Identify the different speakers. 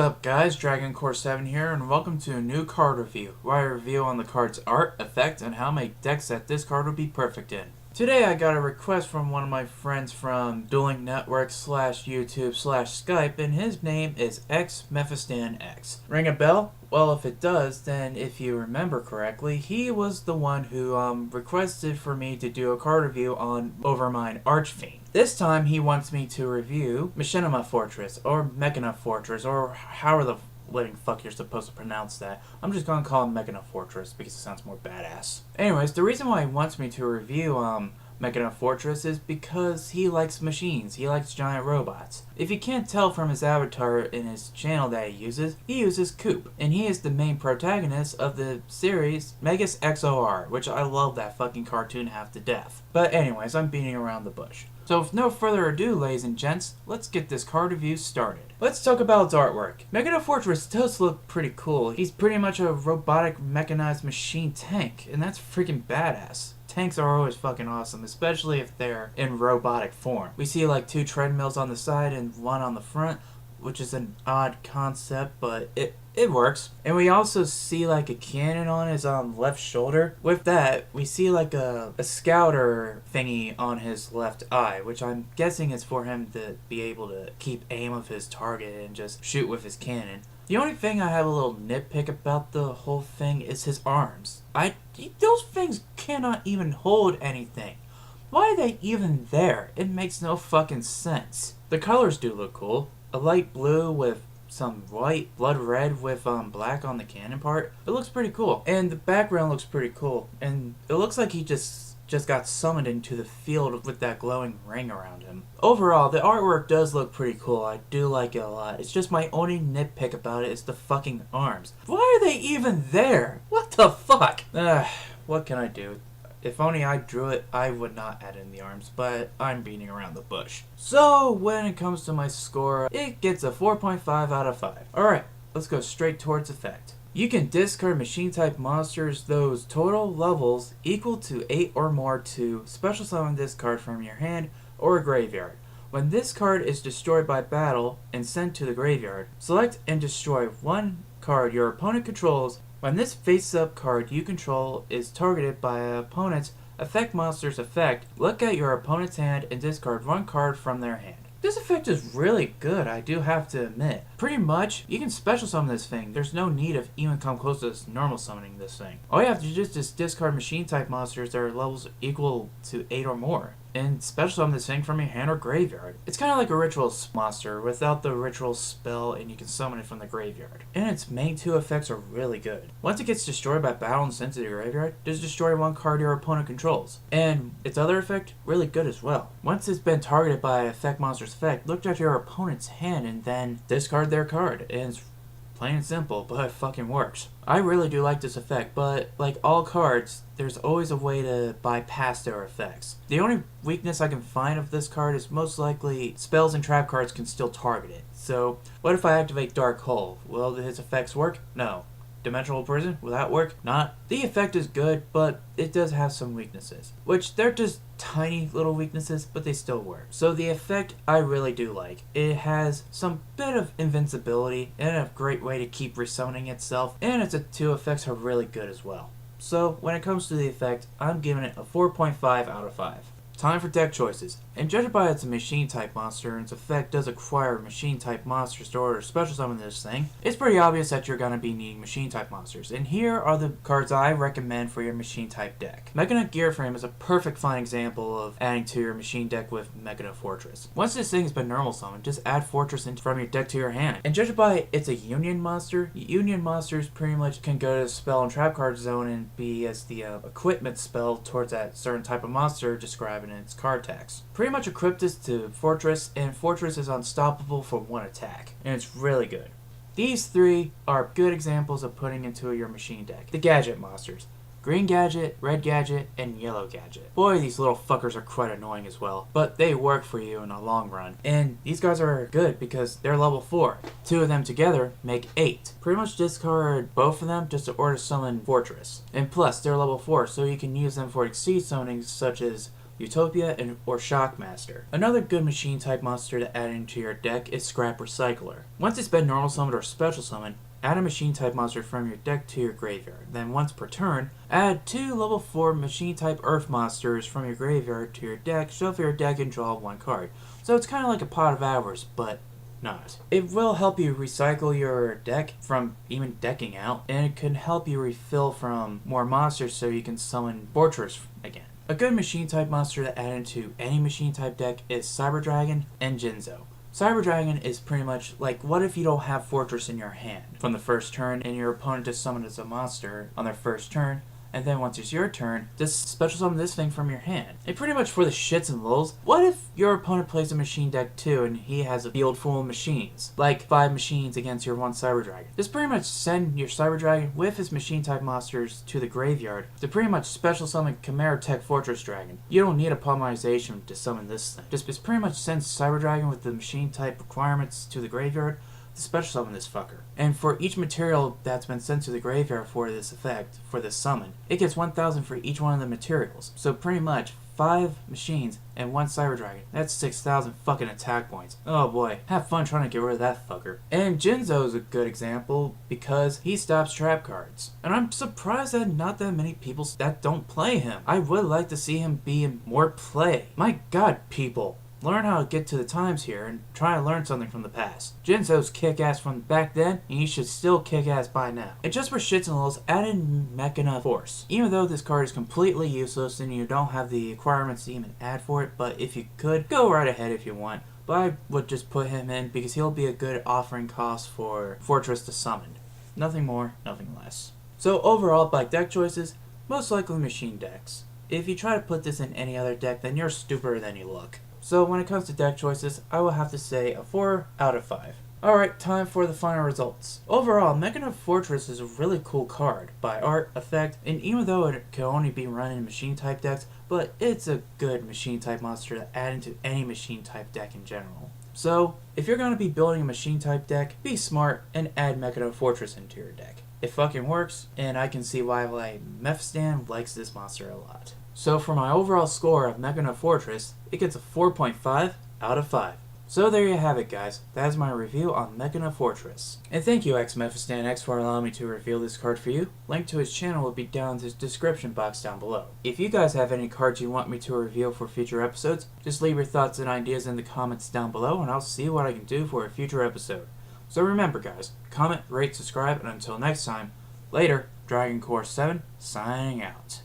Speaker 1: up guys, Dragon Core 7 here, and welcome to a new card review, where I review on the card's art, effect, and how my deck set this card would be perfect in. Today I got a request from one of my friends from Dueling Network / YouTube / Skype, and his name is xMephistanx. Ring a bell? Well, if it does, then if you remember correctly, he was the one who requested for me to do a card review on Overmind Archfiend. This time he wants me to review Machina Fortress, or Machina Fortress, or however the living fuck you're supposed to pronounce that. I'm just gonna call him Machina Fortress because it sounds more badass. Anyways, the reason why he wants me to review Machina Fortress is because he likes machines. He likes giant robots. If you can't tell from his avatar in his channel that he uses Coop. And he is the main protagonist of the series Megas XOR, which I love that fucking cartoon half to death. But anyways, I'm beating around the bush. So with no further ado, ladies and gents, let's get this card review started. Let's talk about its artwork. Machina Fortress does look pretty cool. He's pretty much a robotic mechanized machine tank, and that's freaking badass. Tanks are always fucking awesome, especially if they're in robotic form. We see like 2 treadmills on the side and 1 on the front, which is an odd concept, but it works. And we also see like a cannon on his left shoulder. With that, we see like a scouter thingy on his left eye, which I'm guessing is for him to be able to keep aim of his target and just shoot with his cannon. The only thing I have a little nitpick about the whole thing is his arms. Those things cannot even hold anything. Why are they even there? It makes no fucking sense. The colors do look cool. A light blue with some white, blood red with black on the cannon part. It looks pretty cool. And the background looks pretty cool. And it looks like he just got summoned into the field with that glowing ring around him. Overall, the artwork does look pretty cool. I do like it a lot. It's just my only nitpick about it is the fucking arms. Why are they even there? What the fuck? What can I do? If only I drew it, I would not add in the arms, but I'm beating around the bush. So, when it comes to my score, it gets a 4.5 out of 5. Alright, let's go straight towards effect. You can discard machine-type monsters those total levels equal to 8 or more to special summon this card from your hand or graveyard. When this card is destroyed by battle and sent to the graveyard, select and destroy one card your opponent controls. When this face-up card you control is targeted by an opponent's effect monster's effect, look at your opponent's hand and discard one card from their hand. This effect is really good, I do have to admit. Pretty much, you can special summon this thing. There's no need of even come close to normal summoning this thing. All you have to do is just discard machine-type monsters that are levels equal to 8 or more, and special summon this thing from your hand or graveyard. It's kind of like a ritual monster without the ritual spell, and you can summon it from the graveyard. And its main 2 effects are really good. Once it gets destroyed by battle and sent to the graveyard, just destroy one card your opponent controls. And its other effect, really good as well. Once it's been targeted by an effect monster's effect, look at your opponent's hand and then discard their card. And it's plain and simple, but it fucking works. I really do like this effect, but like all cards, there's always a way to bypass their effects. The only weakness I can find of this card is most likely spells and trap cards can still target it. So, what if I activate Dark Hole? Will his effects work? No. Dimensional Prison? Will that work? Not. The effect is good, but it does have some weaknesses. Which, they're just tiny little weaknesses, but they still work. So the effect I really do like. It has some bit of invincibility and a great way to keep resummoning itself, and its 2 effects are really good as well. So when it comes to the effect, I'm giving it a 4.5 out of 5. Time for deck choices. And judged by its machine-type monster and its effect does acquire machine-type monsters to order special summon this thing, it's pretty obvious that you're going to be needing machine-type monsters. And here are the cards I recommend for your machine-type deck. Machina Gearframe is a perfect fine example of adding to your machine deck with Machina Fortress. Once this thing has been normal summoned, just add Fortress from your deck to your hand. And judged by it's a Union monster, Union monsters pretty much can go to the spell and trap card zone and be as the equipment spell towards that certain type of monster described in its card text. Pretty much equip this to Fortress, and Fortress is unstoppable for 1 attack, and it's really good. These 3 are good examples of putting into your machine deck. The gadget monsters. Green Gadget, Red Gadget, and Yellow Gadget. Boy, these little fuckers are quite annoying as well, but they work for you in the long run. And these guys are good because they're level 4. 2 of them together make 8. Pretty much discard both of them just to order summon Fortress. And plus, they're level 4, so you can use them for exceed summonings such as Utopia, or Shockmaster. Another good machine type monster to add into your deck is Scrap Recycler. Once it's been normal summoned or special summoned, add a machine type monster from your deck to your graveyard. Then once per turn, add 2 level 4 machine type earth monsters from your graveyard to your deck, shuffle your deck, and draw 1 card. So it's kind of like a pot of hours, but not. It will help you recycle your deck from even decking out, and it can help you refill from more monsters so you can summon Fortress again. A good machine type monster to add into any machine type deck is Cyber Dragon and Jinzo. Cyber Dragon is pretty much like, what if you don't have Fortress in your hand from the first turn and your opponent just summons a monster on their first turn, and then once it's your turn, just special summon this thing from your hand. And pretty much for the shits and lulz, what if your opponent plays a machine deck too and he has a field full of machines? Like 5 machines against your 1 Cyber Dragon. Just pretty much send your Cyber Dragon with his machine type monsters to the graveyard to pretty much special summon Chimera Tech Fortress Dragon. You don't need a polymerization to summon this thing. Just pretty much send Cyber Dragon with the machine type requirements to the graveyard to special summon this fucker. And for each material that's been sent to the graveyard for this effect, for this summon, it gets 1,000 for each one of the materials. So pretty much 5 machines and 1 Cyber Dragon. That's 6,000 fucking attack points. Oh boy, have fun trying to get rid of that fucker. And Jinzo is a good example because he stops trap cards. And I'm surprised that not that many people that don't play him. I would like to see him be in more play. My god, people. Learn how to get to the times here and try to learn something from the past. Jinzo's kick-ass from back then, and he should still kick-ass by now. And just for shits and lulz, add in Machina Force. Even though this card is completely useless and you don't have the requirements to even add for it, but if you could, go right ahead if you want. But I would just put him in because he'll be a good offering cost for Fortress to summon. Nothing more, nothing less. So overall, by deck choices, most likely machine decks. If you try to put this in any other deck, then you're stupider than you look. So when it comes to deck choices, I will have to say a 4 out of 5. Alright, time for the final results. Overall, Machina Fortress is a really cool card by art, effect, and even though it can only be run in machine type decks, but it's a good machine type monster to add into any machine type deck in general. So, if you're going to be building a machine type deck, be smart and add Machina Fortress into your deck. It fucking works, and I can see why xMephistanx likes this monster a lot. So for my overall score of Machina Fortress, it gets a 4.5 out of 5. So there you have it, guys. That is my review on Machina Fortress. And thank you xMephistanx for allowing me to reveal this card for you. Link to his channel will be down in the description box down below. If you guys have any cards you want me to reveal for future episodes, just leave your thoughts and ideas in the comments down below and I'll see what I can do for a future episode. So remember guys, comment, rate, subscribe, and until next time, later, Dragon Core 7 signing out.